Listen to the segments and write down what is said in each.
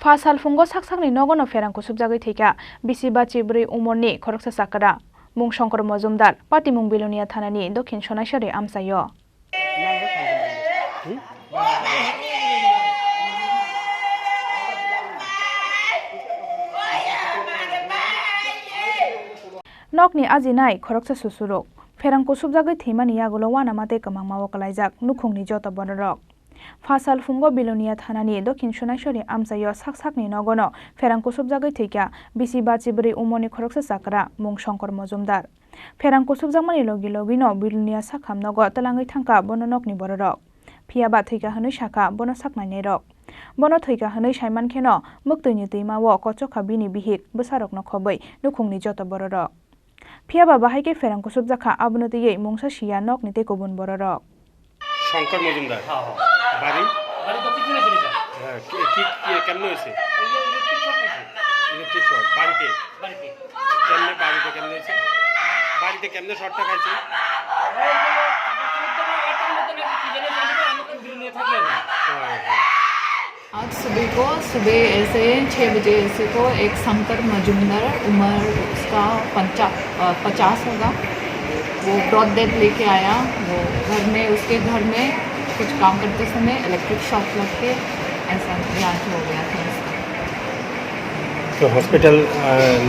Fasal fungo saksak ni nogono ferang kusub jagai thika bisi bachi bri umorni khoroksa sakara mung Shankar Majumdar Pati mung Bilonia thanani dokhin Sonaishore amsayo Nokni ajinai khoroksa susurok ferang kusub jagai thimani yagulo wana mate kamang mawo kalaijak nukhungni jota bororok Fasal fungo Bilonia thanani dokhin Sonaishore amsayo saksakni nogono ferang kusub jagai thika bisi bachi bri umorni khoroksa sakara mung Shankar Majumdar ferang kusub jagmani logi logino Bilonia sakham nogo talangai thangka bono nokni bororok phiaba thika hanui saka bono saknai rok bono thika hanui saiman kheno muktuni tuimawo kochokha bini bihik bwsarokno khobai nukhungni jota bororok phiaba bahaike ferang kusub jakha abunotiyei mungsa siya nokni te kobun bororok Shankar Majumdar বাড়ি বাড়ি তো পিছনে ছিল sir কি কেমনে হইছে electric short বাড়িতে কেমনে হইছে বাড়িতে কেমনে শর্টটা খাইছে आज सुबह ऐसे 6 बजे ऐसे को एक शंकर मजुमदार उम्र उसका 50 होगा वो ब्रॉड डेथ लेके आया वो उसके घर में कुछ काम करते समय इलेक्ट्रिक शॉक लग के ऐसा इलाज हो गया था इसका। तो हॉस्पिटल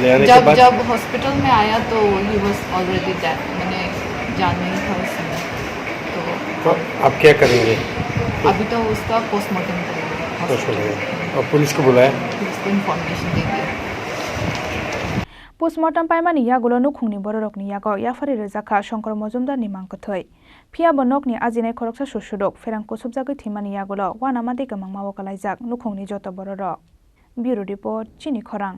ले आने के बाद जब हॉस्पिटल में आया तो ही वाज ऑलरेडी डेड मैंने जान नहीं था उस समय तो आप क्या करेंगे अभी तो उसका पोस्टमार्टम करेंगे और पुलिस को बुलाया पुलिस को इन्फॉर्मेशन देंगे Postmortem paimani yagulo nukhungni bororokni yago yafari rejaka Shankar Majumdar ni mangkothoi phiaba nokni ajinai khoroksa susurok ferang kusub jagai thimani yagulo wana made kamang mawo kalaijak nukhungni joto bororok Bureau Report Chini Khorang